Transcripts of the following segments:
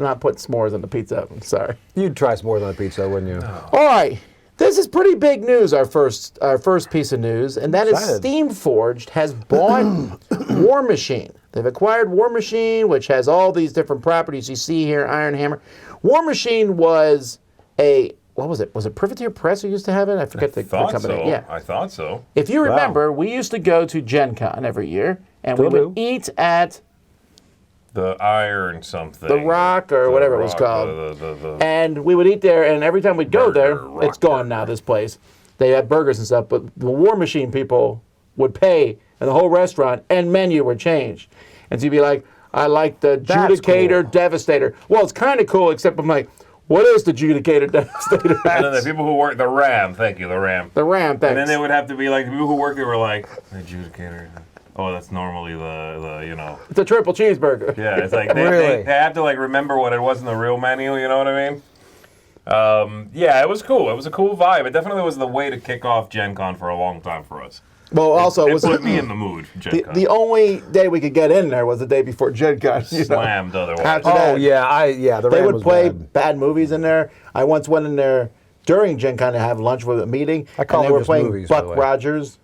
not putting s'mores on the pizza. I'm sorry. You'd try s'mores on a pizza, wouldn't you? All right. This is pretty big news, our first piece of news, and that is Steamforge has bought Warmachine. They've acquired Warmachine, which has all these different properties you see here, Iron Hammer. Warmachine was what was it? Was it Privateer Press who used to have it? I forget the company. So. Yeah. I thought so. If you remember, we used to go to Gen Con every year, and we would eat at the Iron something. The Rock or whatever it was called. And we would eat there, and every time we'd go there, it's gone now, this place. They had burgers and stuff, but the Warmachine people would pay, and the whole restaurant and menu would change. And so you'd be like, I like the Judicator Devastator. Well, it's kind of cool, except I'm like, what is the Judicator Devastator? And then the people who work, the Ram, thank you, the Ram. The Ram, thanks. And then they would have to be like, the people who work there were like, the Judicator. Oh, that's normally the you know. It's a triple cheeseburger. Yeah, it's like they have to like remember what it was in the real menu, you know what I mean? Yeah, it was cool. It was a cool vibe. It definitely was the way to kick off Gen Con for a long time for us. Well, also, it put me in the mood, Gen Con. The only day we could get in there was the day before Gen Con. Slammed otherwise. After that, the they Ram would was play bad movies in there. I once went in there during Gen Con to have lunch with a meeting, and they were playing movies, Buck Rogers.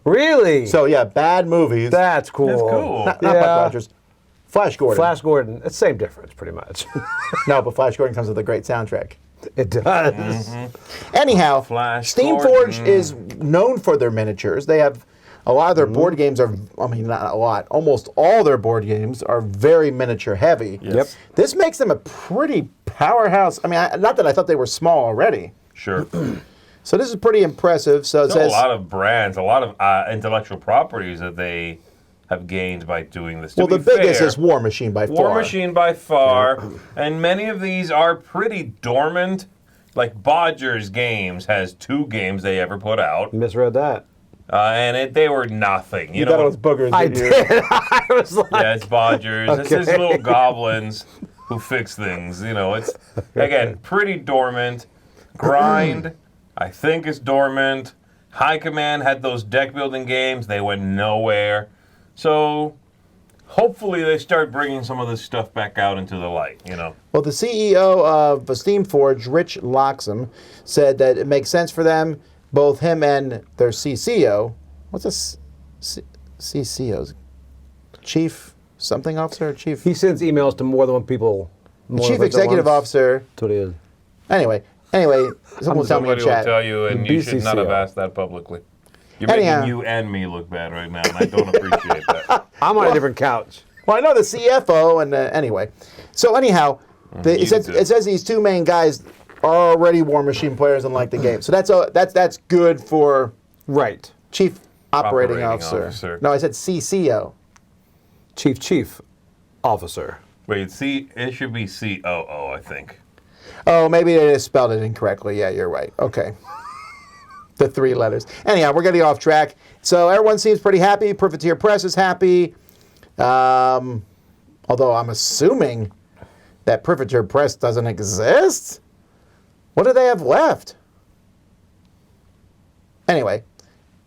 Really? So, yeah, bad movies. That's cool. That's cool. Not Buck Rogers. Flash Gordon. Flash Gordon. It's the same difference, pretty much. No, but Flash Gordon comes with a great soundtrack. It does. Anyhow, Steamforge is known for their miniatures. They have a lot of their board games are, I mean, not a lot, almost all their board games are very miniature heavy. Yes. Yep. This makes them a pretty powerhouse. I mean, not that I thought they were small already. Sure. So this is pretty impressive. So it says a lot of brands, a lot of intellectual properties that they have gained by doing this. Well, the biggest is Warmachine by far. Warmachine by far, and many of these are pretty dormant. Like Bodger's Games has 2 games they ever put out. Misread that. And they were nothing. You thought it was boogers. I did. I was like, yeah, it's Bodgers. Okay. It's his little goblins who fix things. You know, it's again pretty dormant. Grind, I think, is dormant. High Command had those deck building games. They went nowhere. So hopefully they start bringing some of this stuff back out into the light. You know. Well, the CEO of Steamforge, Rich Loxham, said that it makes sense for them. Both him and their CCO, what's a CCO? Chief something officer? Chief? He sends emails to more than one people. Chief Executive Officer. That's what it is. Anyway, someone will tell me in Somebody chat. will tell you, and you should not have asked that publicly. You're making you and me look bad right now, and I don't appreciate that. I'm on a different couch. Well, I know the CFO, and anyway. So anyhow, it says these 2 main guys are already Warmachine players and like the game. So that's good for Chief Operating Officer. No, I said CCO. Chief Officer. Wait, it should be COO, I think. Oh, maybe they just spelled it incorrectly. Yeah, you're right. Okay. The 3 letters. Anyhow, we're getting off track. So everyone seems pretty happy. Privateer Press is happy. Although I'm assuming that Privateer Press doesn't exist. What do they have left? Anyway,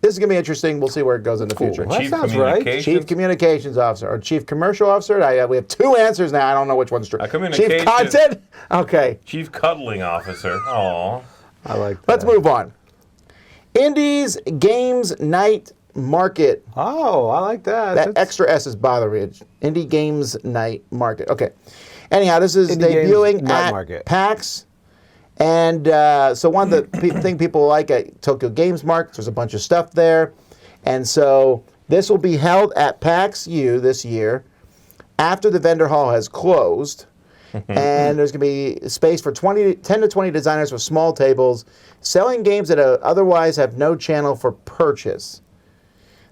this is going to be interesting. We'll see where it goes in the future. That sounds right. Chief Communications Officer or Chief Commercial Officer. We have 2 answers now. I don't know which one's true. Chief Content? Okay. Chief Cuddling Officer. Aw. I like that. Let's move on. Indies Games Night Market. Oh, I like that. That extra S is bothering me. Indie Games Night Market. Okay. Anyhow, this is debuting at PAX. And so one of the things people like at Tokyo Games Market, there's a bunch of stuff there. And so this will be held at PAX U this year after the vendor hall has closed. And there's going to be space for 10 to 20 designers with small tables selling games that otherwise have no channel for purchase.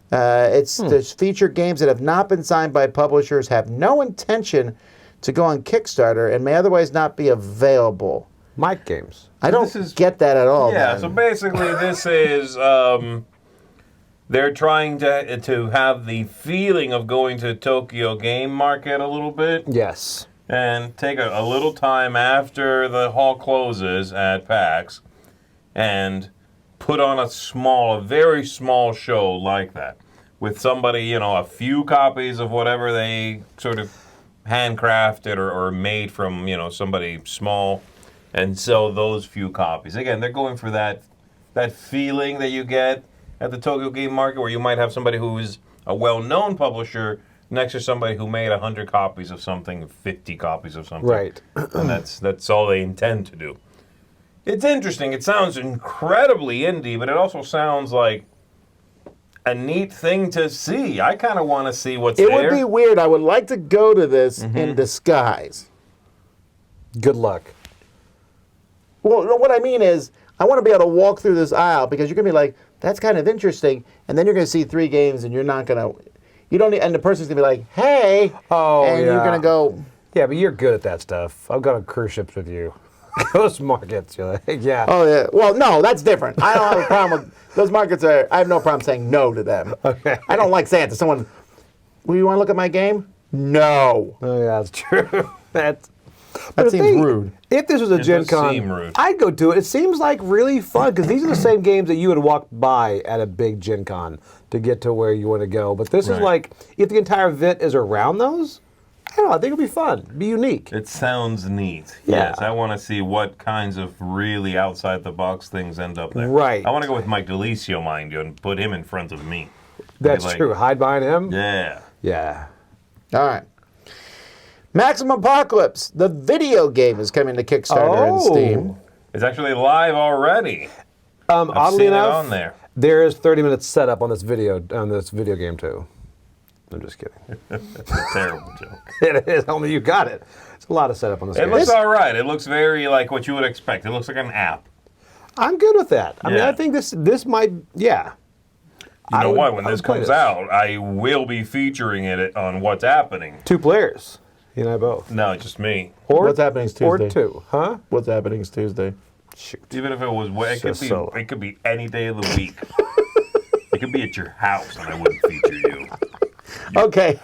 There's featured games that have not been signed by publishers, have no intention to go on Kickstarter, and may otherwise not be available. Mike games. I don't get that at all. Yeah, man. so basically this is they're trying to have the feeling of going to Tokyo Game Market a little bit. Yes. And take a little time after the hall closes at PAX and put on a very small show like that with somebody, a few copies of whatever they sort of handcrafted or made from, somebody small. And so those few copies. Again, they're going for that feeling that you get at the Tokyo Game Market, where you might have somebody who's a well-known publisher next to somebody who made 100 copies of something, 50 copies of something. Right. And that's all they intend to do. It's interesting. It sounds incredibly indie, but it also sounds like a neat thing to see. I kind of want to see what's there. It would be weird. I would like to go to this in disguise. Good luck. Well, what I mean is, I want to be able to walk through this aisle because you're going to be like, that's kind of interesting, and then you're going to see 3 games, and you're not going to, and the person's going to be like, hey, and you're going to go. Yeah, but you're good at that stuff. I've gone on cruise ships with you. Those markets, you're like, yeah. Oh, yeah. Well, no, that's different. I don't have a problem with, those markets I have no problem saying no to them. Okay. I don't like saying to someone, well, you want to look at my game? No. Oh, yeah, that's true. That seems rude. If this was a Gen Con, I'd go to it. It seems like really fun because these are the same games that you would walk by at a big Gen Con to get to where you want to go. But this is like, if the entire event is around those, I don't know, I think it'll be fun, be unique. It sounds neat. Yeah. Yes, I want to see what kinds of really outside-the-box things end up there. Right. I want to go with Mike DeLisio, mind you, and put him in front of me. That's true. Hide behind him? Yeah. Yeah. All right. Maxim Apocalypse, the video game, is coming to Kickstarter and Steam. It's actually live already. Oddly enough, on there. There is 30 minutes setup on this video game too. I'm just kidding. It's a terrible joke. It is. Only you got it. It's a lot of setup on this game. It looks all right. It looks very like what you would expect. It looks like an app. I'm good with that. I mean, I think this might, yeah. You know what? When this comes out, I will be featuring it on What's Happening. 2 players. You and I both. No, just me. Or What's Happening is Tuesday. Or 2, huh? What's Happening is Tuesday. Shoot. Even if it was, it could be any day of the week. It could be at your house, and I wouldn't feature you. Okay,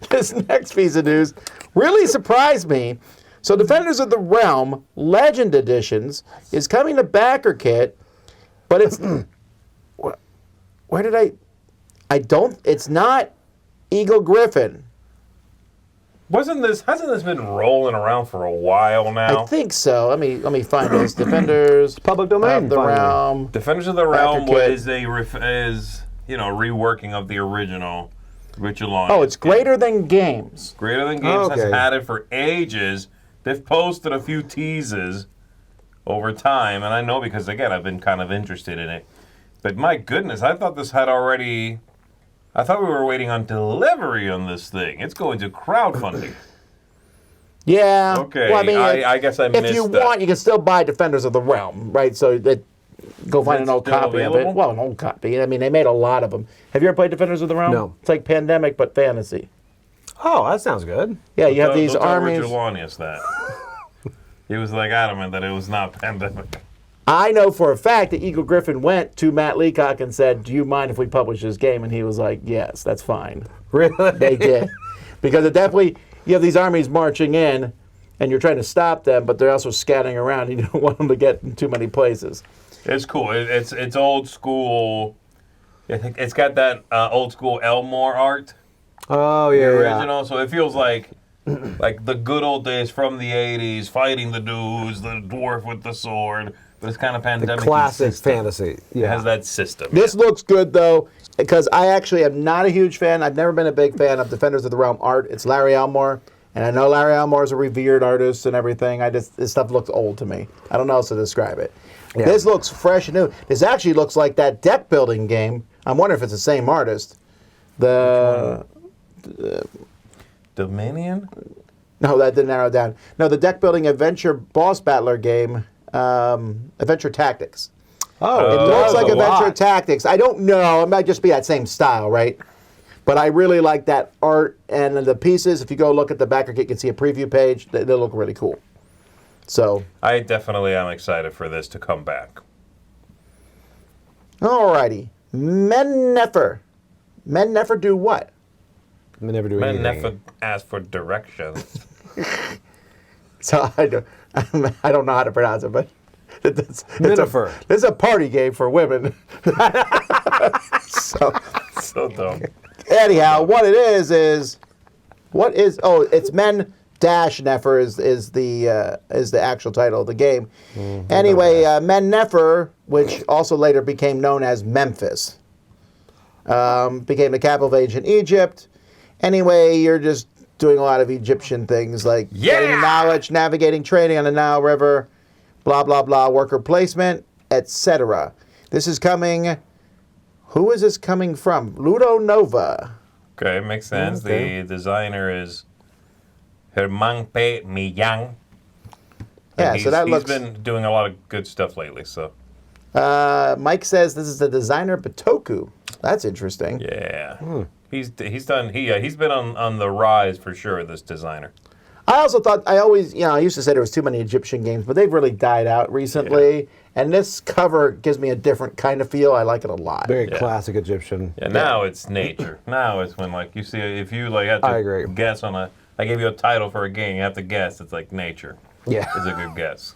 this next piece of news really surprised me. So Defenders of the Realm Legend Editions is coming to backer kit, but it's it's not Eagle Griffin. Hasn't this been rolling around for a while now? I think so. Let me find this. Defenders public domain of the Realm. Defenders of the Realm is reworking of the original Richard Long. Oh, it's Greater Than Games. Greater Than Games has had it for ages. They've posted a few teases over time, and I know because, again, I've been kind of interested in it. But my goodness, I thought we were waiting on delivery on this thing. It's going to crowdfunding. Yeah. Okay, well, I mean, I guess I missed that. If you want, you can still buy Defenders of the Realm, right? So that go find an old copy of it. Well, an old copy. I mean, they made a lot of them. Have you ever played Defenders of the Realm? No. It's like Pandemic, but fantasy. Oh, that sounds good. Yeah, you have these armies. Richard Lanius that. He was like adamant that it was not Pandemic. I know for a fact that Eagle Griffin went to Matt Leacock and said, do you mind if we publish this game? And he was like, yes, that's fine. Really? They did. Because it definitely, you have these armies marching in, and you're trying to stop them, but they're also scattering around. You don't want them to get in too many places. It's cool. It's old school. It's got that old school Elmore art. Oh, yeah, the original. So it feels like the good old days from the 80s, fighting the dudes, the dwarf with the sword. But it's kind of Pandemic. The classic fantasy. Yeah. It has that system. This looks good, though, because I actually am not a huge fan. I've never been a big fan of Defenders of the Realm art. It's Larry Elmore, and I know Larry Elmore is a revered artist and everything. This stuff looks old to me. I don't know how else to describe it. Yeah. This looks fresh and new. This actually looks like that deck building game. I'm wondering if it's the same artist. Dominion? No, that didn't narrow down. No, the deck building adventure boss battler game, Adventure Tactics. Oh, it looks like Adventure Tactics. I don't know. It might just be that same style, right? But I really like that art and the pieces. If you go look at the backer kit, you can see a preview page. They look really cool. So I definitely am excited for this to come back. Alrighty. Men-Nefer. Men-Nefer do what? Men-Nefer do anything. Men-Nefer ask for directions. So I don't know how to pronounce it, but it's a party game for women. So dumb. Anyhow, what it is What is? Oh, it's Men-Nefer is the actual title of the game. Anyway, Men-Nefer, which also later became known as Memphis, became the capital of ancient Egypt. Anyway, you're just doing a lot of Egyptian things like getting knowledge, navigating, trading on the Nile River, blah blah blah, worker placement, etc. This is coming. Who is this coming from? Ludo Nova. Okay, makes sense. Okay. The designer is Hermanpe Millán. Yeah, so that looks... He's been doing a lot of good stuff lately, so... Mike says this is the designer Batoku. That's interesting. Yeah. He's been on the rise for sure, this designer. I also thought, I used to say there was too many Egyptian games, but they've really died out recently. Yeah. And this cover gives me a different kind of feel. I like it a lot. Very classic Egyptian. Yeah, now it's nature. Now it's when, like, you see, if you, like, have to guess on I gave you a title for a game, you have to guess, it's like nature. Yeah. It's a good guess.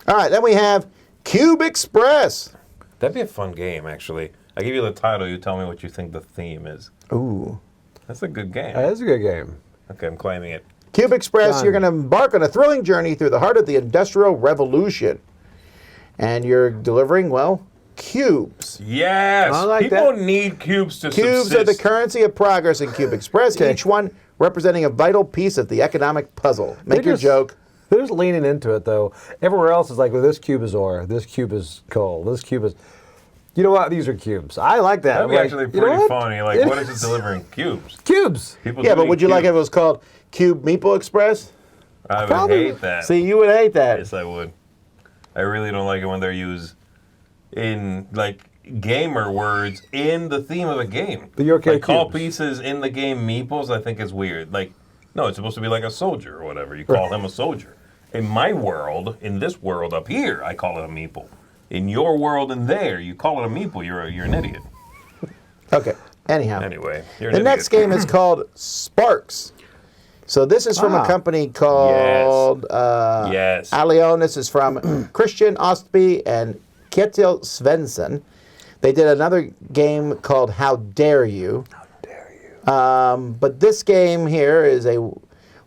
All right, then we have Cube Express. That'd be a fun game, actually. I give you the title, you tell me what you think the theme is. Ooh. That's a good game. That is a good game. Okay, I'm claiming it. Cube Express, you're going to embark on a thrilling journey through the heart of the Industrial Revolution. And you're delivering, well, cubes. Yes! Like People need cubes to Cubes subsist. are the currency of progress in Cube Express, each one representing a vital piece of the economic puzzle. Make your joke. They're just leaning into it, though. Everywhere else is like, well, this cube is ore, this cube is coal, this cube is... You know what? These are cubes. I like that. That'd be actually pretty funny. Like, what is it delivering? Cubes. Cubes. Yeah, but would you like if it was called Cube Meeple Express? I would hate that. See, you would hate that. Yes, I would. I really don't like it when they're used in, like, gamer words in the theme of a game. Like call pieces in the game meeples, I think is weird. Like, no, it's supposed to be like a soldier or whatever. You call him a soldier. In my world, in this world up here, I call it a meeple. In your world in there, you call it a meeple. You're an idiot. Okay. Anyhow. Anyway. The next game is called Sparks. So this is from a company called Allion. This is from Christian Ostby and Kjetil Svensson. They did another game called How Dare You. How Dare You. But this game here is a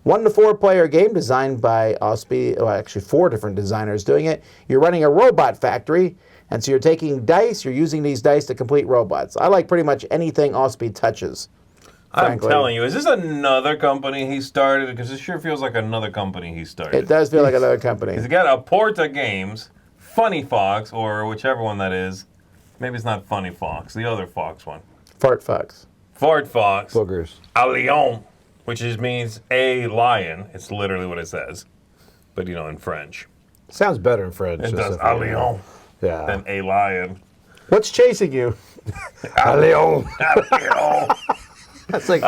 1 to 4 player game designed by Ostby. Well, actually 4 different designers doing it. You're running a robot factory, and so you're taking dice. You're using these dice to complete robots. I like pretty much anything Ostby touches. Frankly. I'm telling you, is this another company he started? Because it sure feels like another company he started. It does feel like another company. He's got a Porta Games, Funny Fox, or whichever one that is. Maybe it's not Funny Fox, the other Fox one. Fart Fox. Fart Fox. Boogers. A lion, which means a lion. It's literally what it says. But, in French. Sounds better in French. It does, a lion. Yeah. Than a lion. What's chasing you? A lion. A lion. That's like...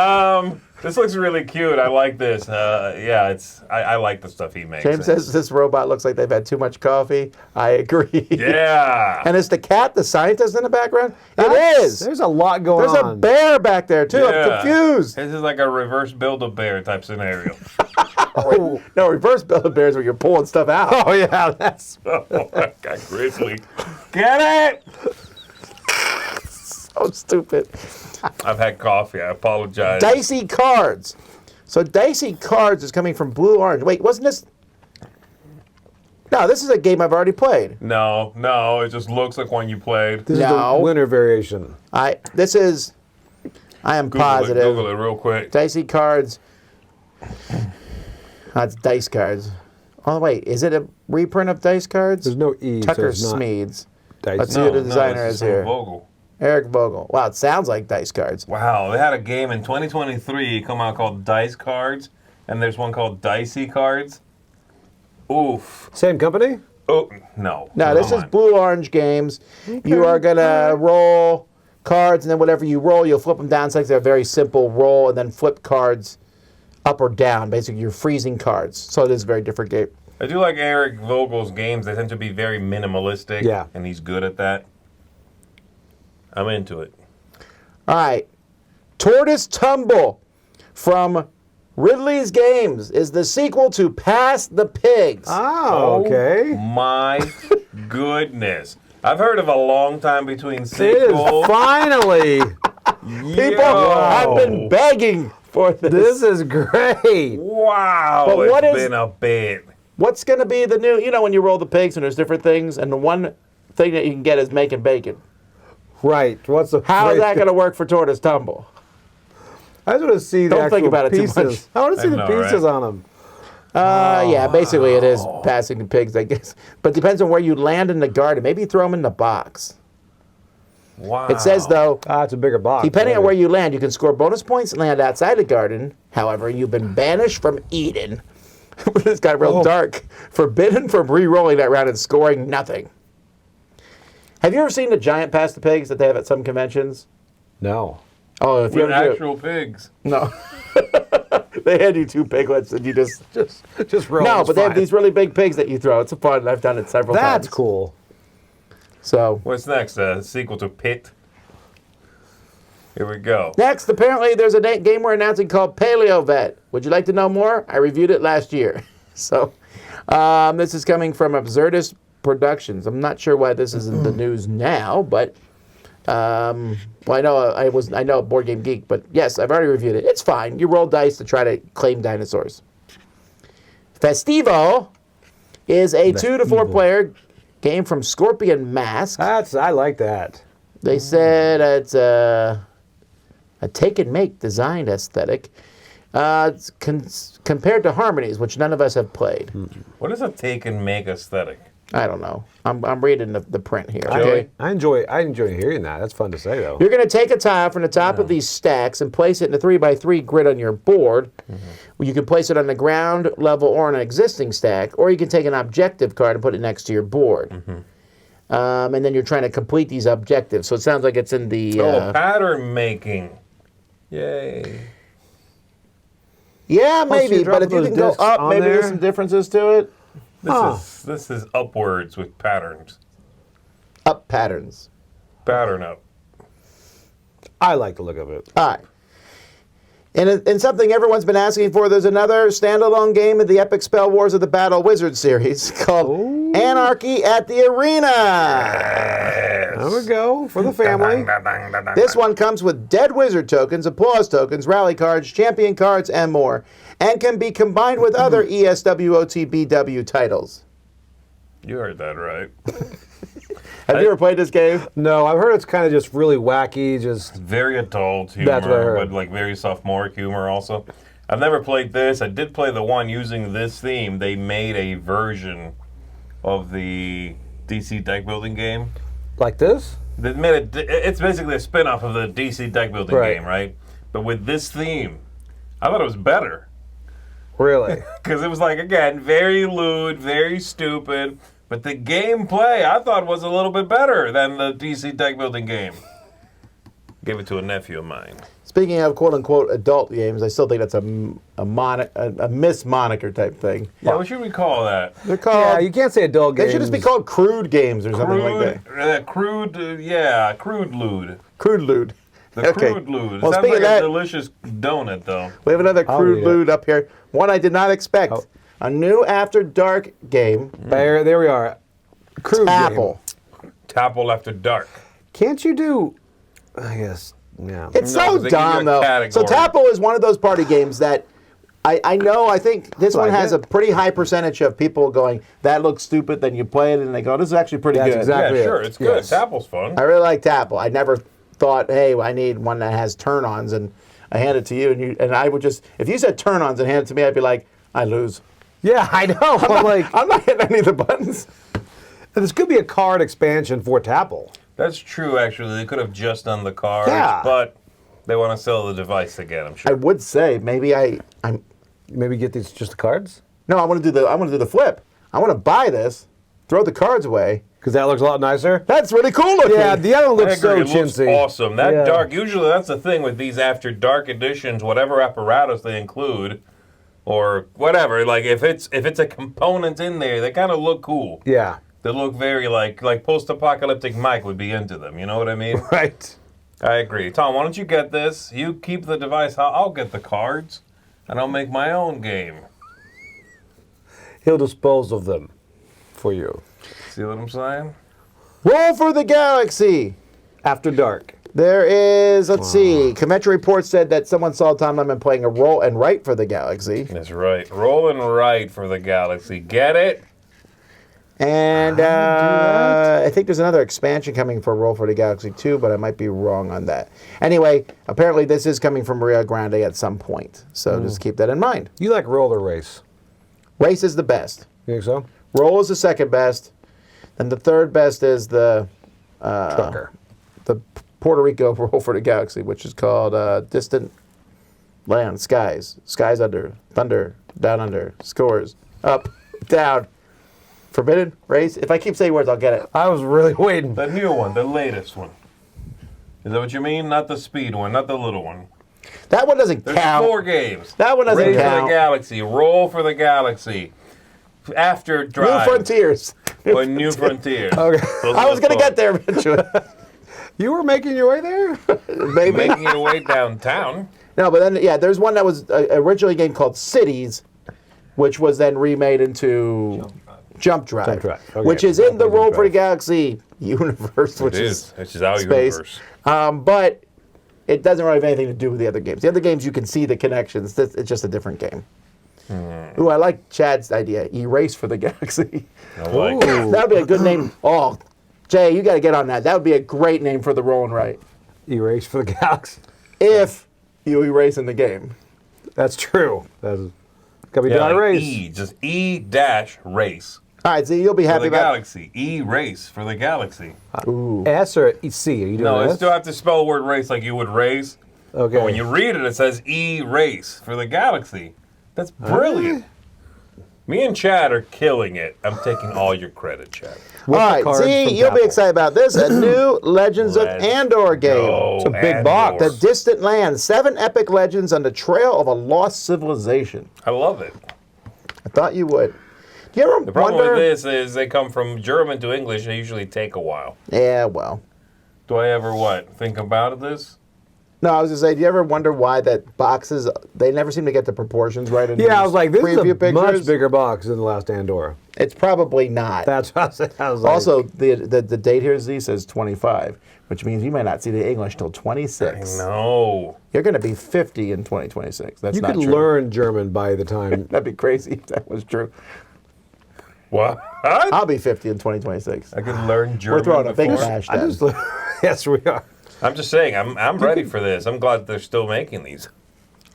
This looks really cute. I like this. I like the stuff he makes. James says this robot looks like they've had too much coffee. I agree. Yeah. And is the cat the scientist in the background? It is. There's a lot going on. There's a bear back there, too. Yeah. I'm confused. This is like a reverse Build-A-Bear type scenario. No, reverse Build-A-Bear is where you're pulling stuff out. Oh, yeah. That's... Got grizzly. Get it? So stupid. I've had coffee. I apologize. Dicey Cards. So Dicey Cards is coming from Blue Orange. Wait, wasn't this... No, this is a game I've already played. No. It just looks like one you played. This is the winter variation. I am positive. Google it real quick. Dicey Cards. That's Dice Cards. Oh, wait. Is it a reprint of Dice Cards? There's no E. Tucker so Smeeds. Dice. Let's see who the designer is here. Vogel. Eric Vogel. Wow, it sounds like Dice Cards. Wow, they had a game in 2023 come out called Dice Cards, and there's one called Dicey Cards. Oof. Same company? Oh, no. No, this is Blue Orange Games. Okay. You are going to roll cards, and then whatever you roll, you'll flip them down. So it's a very simple roll, and then flip cards up or down. Basically, you're freezing cards. So it is a very different game. I do like Eric Vogel's games. They tend to be very minimalistic, and he's good at that. I'm into it. All right. Tortoise Tumble from Ridley's Games is the sequel to Pass the Pigs. Oh, okay. My goodness. I've heard of a long time between sequels. Finally. People have been begging for this. This is great. Wow, But it's been a bit. What's going to be the new, when you roll the pigs and there's different things, and the one thing that you can get is making bacon. Right. How is that going to work for Tortoise Tumble? I just want to see the Don't think actual about it too pieces. much. I want to see the pieces on them. Yeah, basically it is passing the pigs, I guess. But depends on where you land in the garden. Maybe throw them in the box. Wow. It says, though, it's a bigger box. depending on where you land, you can score bonus points and land outside the garden. However, you've been banished from Eden. This got real dark. Forbidden from re-rolling that round and scoring nothing. Have you ever seen the giant pass the pigs that they have at some conventions? No. Oh, if you With actual pigs. No. They hand you 2 piglets and you just roll. No, but they have these really big pigs that you throw. It's fun. I've done it several times. That's cool. So What's next? A sequel to Pit? Here we go. next, apparently there's a game we're announcing called Paleo Vet. Would you like to know more? I reviewed it last year. So this is coming from Absurdist Productions. I'm not sure why this is in the news now, but well, I know Board Game Geek, but yes, I've already reviewed it. It's fine. You roll dice to try to claim dinosaurs. Festivo is a 2 to 4 player game from Scorpion Mask. I like that. They said it's a take and make designed aesthetic. It's compared to Harmonies, which none of us have played. What is a take and make aesthetic? I don't know. I'm reading the print here. Joey? Okay. I enjoy hearing that. That's fun to say, though. You're going to take a tile from the top of these stacks and place it in a 3x3 grid on your board. You can place it on the ground level or on an existing stack, or you can take an objective card and put it next to your board. And then you're trying to complete these objectives. So it sounds like it's in the... pattern making. Yay. Yeah, Plus maybe, you drop but if you those can go discs up, on maybe there. there's some differences to it. This is upwards with patterns. Up patterns. Pattern up. I like the look of it. All right. And something everyone's been asking for, there's another standalone game of the Epic Spell Wars of the Battle Wizard series called Anarchy at the Arena. There we go, for the family. This one comes with dead wizard tokens, applause tokens, rally cards, champion cards, and more, and can be combined with other ESWOTBW titles. You heard that right. Have you ever played this game? No, I've heard it's kind of just really wacky, just... Very adult humor, That's what I heard. but like very sophomoric humor also. I've never played this. I did play the one using this theme. They made a version of the DC deck building game. Like this? They made it's basically a spin-off of the DC deck building game, right? But with this theme, I thought it was better. Really? Because it was like, again, very lewd, very stupid. But the gameplay, I thought, was a little bit better than the DC deck building game. Gave it to a nephew of mine. Speaking of quote-unquote adult games, I still think that's a Miss Moniker type thing. Yeah, what should we call that? They're called... Yeah, you can't say adult games. They should just be called crude games or something like that. Crude lewd. Crude lewd. The Okay. crude lewd. Well, Sounds speaking like of that- a delicious donut, though. We have another I'll crude read it. lewd up here. One I did not expect. Oh. A new After Dark game. There we are. Crude Tapple. game. Tapple After Dark. Can't you do... I guess, yeah. It's No, so 'cause they give you dumb, a though. category. So Tapple is one of those party games that I think this one Like has it. a pretty high percentage of people going, that looks stupid, then you play it and they go, this is actually pretty That's good. exactly Yeah, it. sure, it's good. Yes. Tapple's fun. I really like Tapple. I never thought, hey, I need one that has turn-ons, and I hand it to you, and I would just, if you said turn-ons and hand it to me, I'd be like, I lose. Yeah, I know. I'm not hitting any of the buttons. This could be a card expansion for Tapple. That's true, actually. They could have just done the cards, Yeah. but they want to sell the device again, I'm I sure. would say maybe I'm Maybe get these just the cards? no, I want to do the flip. I want to buy this, throw the cards away. Because that looks a lot nicer. That's really cool looking. Yeah, the other one I looks agree. so It looks chintzy. awesome. That Yeah. dark, usually that's the thing with these After Dark editions, whatever apparatus they include, or whatever, like if it's a component in there, they kind of look cool. Yeah. They look very like post-apocalyptic Mike would be into them. You know what I mean? Right. I agree. Tom, why don't you get this? You keep the device. I'll get the cards, and I'll make my own game. He'll dispose of them for you. See what I'm saying? Roll for the Galaxy. After dark. There is, let's see, Convention Report said that someone saw Tom Lemon playing a roll and write for the Galaxy. That's right. Roll and write for the Galaxy. Get it? And I think there's another expansion coming for Roll for the Galaxy 2, but I might be wrong on that. Anyway, apparently this is coming from Rio Grande at some point, so just keep that in mind. You like Roll or Race? Race is the best. You think so? Roll is the second best. And the third best is the Trucker. The Puerto Rico Roll for the Galaxy, which is called Distant Land, Skies. Skies under, thunder, down under, scores, up, down. Forbidden, race. If I keep saying words, I'll get it. I was really waiting. The new one, the latest one. Is that what you mean? Not the speed one, not the little one. That one doesn't There's count. 4 games. That one doesn't Race count. for the Galaxy, Roll for the Galaxy, After Drive. New Frontiers. Or New Frontiers. Okay. I was going to get there eventually. You were making your way there? Maybe. Making your way downtown. No, but then, yeah, there's one that was originally a game called Cities, which was then remade into Jump Drive. Okay. Which is in the Roll for the Galaxy universe, which is our space. universe. But it doesn't really have anything to do with the other games. The other games, you can see the connections. It's just a different game. Ooh, I like Chad's idea. Erase for the Galaxy. I like it. That would be a good name. Oh, Jay, you got to get on that. That would be a great name for the Roll and Write. Erase for the Galaxy. If you erase in the game. That's true. That's got to be done race. E, just E-race. All right, Z, you'll be For happy the about Galaxy. E-race for the Galaxy. Ooh. S or C? Are you doing No, I S? still have to spell the word race like you would race. Okay. But when you read it, it says E-race for the Galaxy. That's brilliant. Me and Chad are killing it. I'm taking all your credit, Chad. All right, cards Z, from you'll be Tapple. excited about this. A new Legends of Andor game. It's a big box. The Distant Land. 7 epic legends on the trail of a lost civilization. I love it. I thought you would. Do you ever The problem wonder? with this is they come from German to English. They usually take a while. Yeah, well. Do I ever think about this? No, I was going to say, do you ever wonder why that boxes, they never seem to get the proportions right in Yeah, I was like, this is a preview much pictures? bigger box than the last Andor. It's probably not. That's what I said. I was like, Also, the date here, Z, says 25, which means you might not see the English till 26. No. You're going to be 50 in 2026. That's you not could true. learn German by the time. That'd be crazy if that was true. What? I'll be 50 in 2026. I could learn German. We're throwing a big before. bash I then. just, yes, we are. I'm just saying, I'm ready for this. I'm glad they're still making these.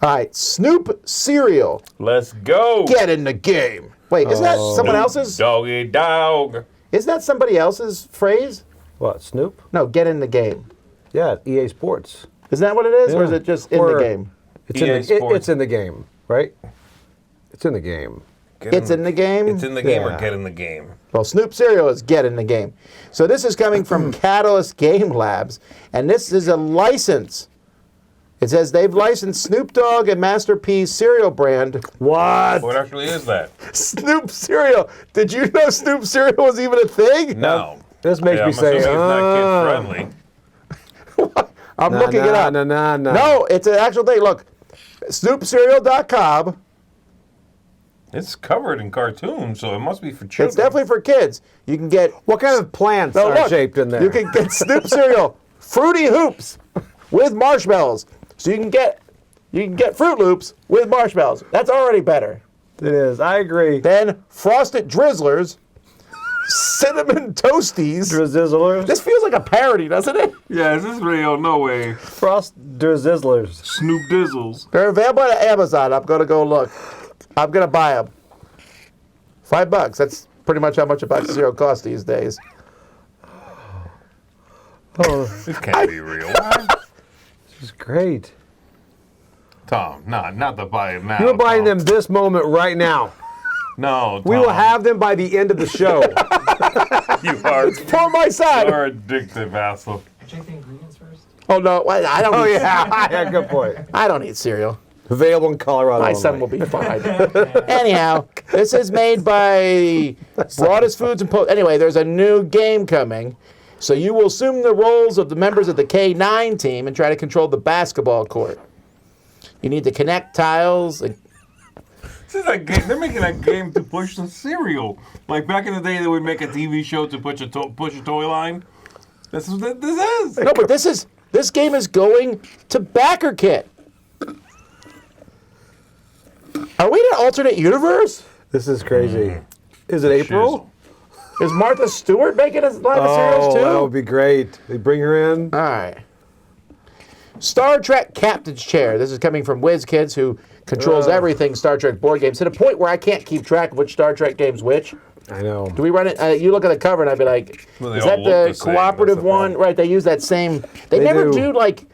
All right, Snoop Cereal. Let's go. Get in the game. Wait, isn't that someone else's? Doggy dog. Isn't that somebody else's phrase? What, Snoop? No, get in the game. Yeah, EA Sports. Isn't that what it is, or Yeah. is it just in Or- the game? It's EA in the, Sports. it's in the game, right? It's in the game. It's in the game? It's in the game or Yeah. get in the game. Well, Snoop Cereal is get in the game. So this is coming from Catalyst Game Labs, and this is a license. It says they've licensed Snoop Dogg and Master P's cereal brand. What? What actually is that? Snoop Cereal. Did you know Snoop Cereal was even a thing? No. This makes Yeah, me I'm say, assuming it's not kid friendly. I'm looking it up. No. No, it's an actual thing. Look, snoopcereal.com. It's covered in cartoons, so it must be for children. It's definitely for kids. You can get What kind of plants No, are look, shaped in there? You can get Snoop Cereal, Fruity Hoops with marshmallows. So you can get Fruit Loops with marshmallows. That's already better. It is. I agree. Then Frosted Drizzlers, Cinnamon Toasties. Drizzlers. This feels like a parody, doesn't it? Yeah, is this real? No way. Frost Drizzlers. Snoop Dizzles. They're available at Amazon. I'm going to go look. I'm going to buy them. $5. That's pretty much how much a box of cereal costs these days. Oh, This can't be real. this is great. Tom, not to buy it now. You're buying Tom. them this moment right now. No, Tom. We will have them by the end of the show. You are. For my side. You're addictive, asshole. Check the ingredients first. Oh, no. I don't Oh eat, yeah, good point. I don't eat cereal. Available in Colorado. My only. son will be fine. Anyhow, this is made by Broadest Foods and Anyway, there's a new game coming. So you will assume the roles of the members of the K9 team and try to control the basketball court. You need to connect tiles. This is a game. They're making a game to push the cereal. Like back in the day, they would make a TV show to push a toy line. This is what this is. No, but this is This game is going to Backer Kit. Are we in an alternate universe? This is crazy. Is it April? Is Martha Stewart making a line of cereals too? That would be great. They bring her in. All right. Star Trek Captain's Chair. This is coming from WizKids, who controls everything Star Trek board games, to the point where I can't keep track of which Star Trek game's which. I know. Do we run it? You look at the cover and I'd be like, is that the cooperative one? Right, they use that same. They never do like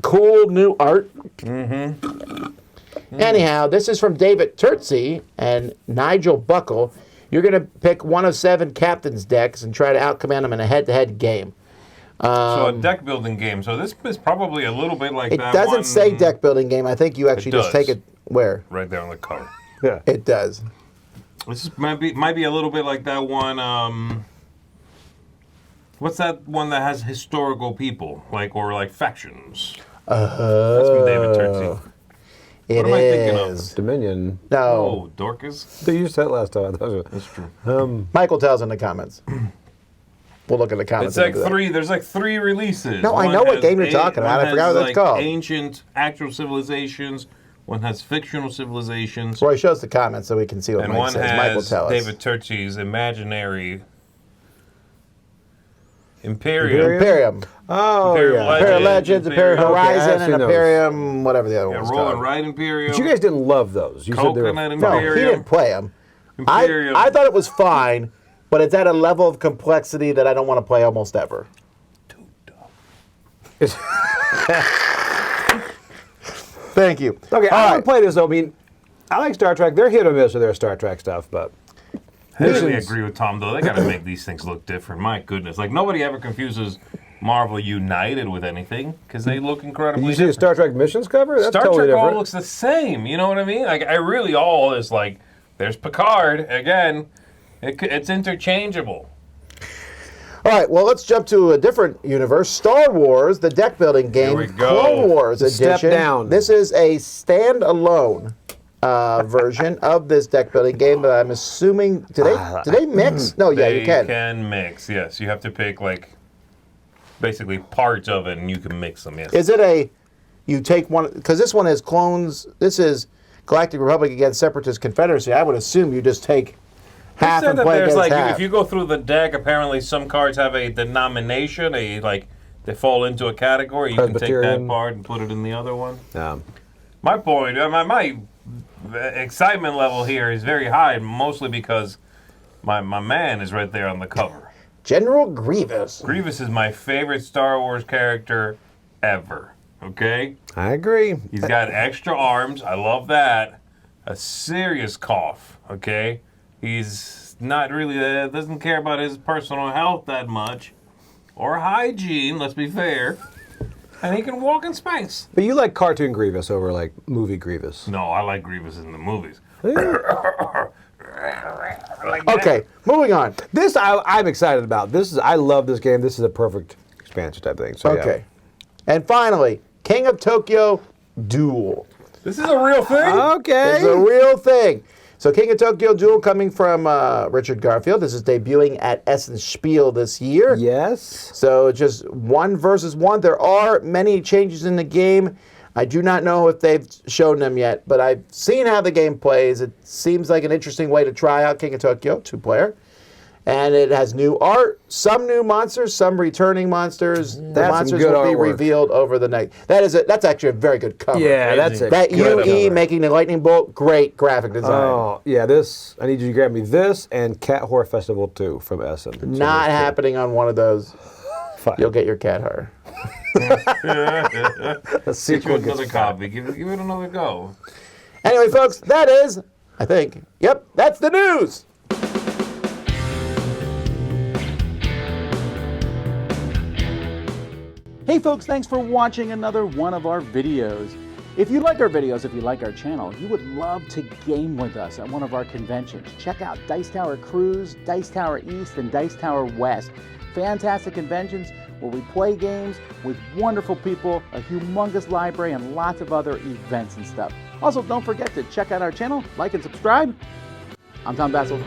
cool new art. Anyhow, this is from David Turtsey and Nigel Buckle. You're going to pick one of 7 captain's decks and try to outcommand them in a head-to-head game. So a deck building game. So this is probably a little bit like that one. It doesn't say deck building game. I think you actually just take it where? Right there on the cover. Yeah. It does. This might be a little bit like that one. What's that one that has historical people, or like factions? That's from David Turtsey. What am I thinking of? Dominion. No. Oh, Dorcas? They used that last time. That's true. Michael tells in the comments. We'll look at the comments. It's like 3. There's like 3 releases. No, I know what game you're talking about. I forgot what that's called. Ancient actual civilizations. One has fictional civilizations. Roy, show us the comments so we can see what Mike says. Mike will tell us. David Turtsey's imaginary Imperium. Oh, Imperium Legends, Imperium Horizon, and Imperium, whatever the other one's called. Roll and Ride Imperium. But you guys didn't love those. You said they were... Imperium. No, he didn't play them. I thought it was fine, but it's at a level of complexity that I don't want to play almost ever. Too dumb. Thank you. Okay, I want to play this, though. I mean, I like Star Trek. They're hit or miss with their Star Trek stuff, but... I really agree with Tom, though. They got to make these things look different. My goodness. Like, nobody ever confuses Marvel United with anything because they look incredibly different. You see a Star Trek missions cover? That's Star totally Trek different. all looks the same. You know what I mean? Like, I really all is like, there's Picard. Again, it's interchangeable. All right, well, let's jump to a different universe. Star Wars, the deck building game, Here we go. Clone Wars edition. Step down. This is a standalone version of this deck building game, but I'm assuming do they mix? No, yeah, you can. They can mix. Yes, you have to pick basically parts of it, and you can mix them. Yes. Is it you take one because this one is clones? This is Galactic Republic against Separatist Confederacy. I would assume you just take half and play against half. If you go through the deck, apparently some cards have a denomination. They fall into a category. You can take that part and put it in the other one. My point, my excitement level here is very high, mostly because my man is right there on the cover. General Grievous. Grievous is my favorite Star Wars character ever. Okay? I agree. He's got extra arms. I love that. A serious cough. Okay? He's not really, doesn't care about his personal health that much. Or hygiene, let's be fair. And he can walk in space. But you like cartoon Grievous over movie Grievous. No, I like Grievous in the movies. Okay, moving on. This I'm excited about. I love this game. This is a perfect expansion type thing. So, okay. Yeah. And finally, King of Tokyo Duel. This is a real thing? Okay. It's a real thing. So King of Tokyo Duel coming from Richard Garfield. This is debuting at Essen Spiel this year. Yes. So just 1 versus 1. There are many changes in the game. I do not know if they've shown them yet, but I've seen how the game plays. It seems like an interesting way to try out King of Tokyo, 2-player. And it has new art, some new monsters, some returning monsters. The monsters will be revealed over the night. That's actually a very good cover. Yeah, that's it. That UE making the lightning bolt, great graphic design. Oh, yeah, this, I need you to grab me this and Cat Horror Festival 2 from Essen. So not happening on one of those. Fine. You'll get your cat horror. The sequel gets another copy. Give it another go. Anyway, folks, that is, I think, yep, that's the news. Hey folks, thanks for watching another one of our videos. If you like our videos, if you like our channel, you would love to game with us at one of our conventions. Check out Dice Tower Cruise, Dice Tower East, and Dice Tower West. Fantastic conventions where we play games with wonderful people, a humongous library, and lots of other events and stuff. Also, don't forget to check out our channel, like and subscribe. I'm Tom Bassel.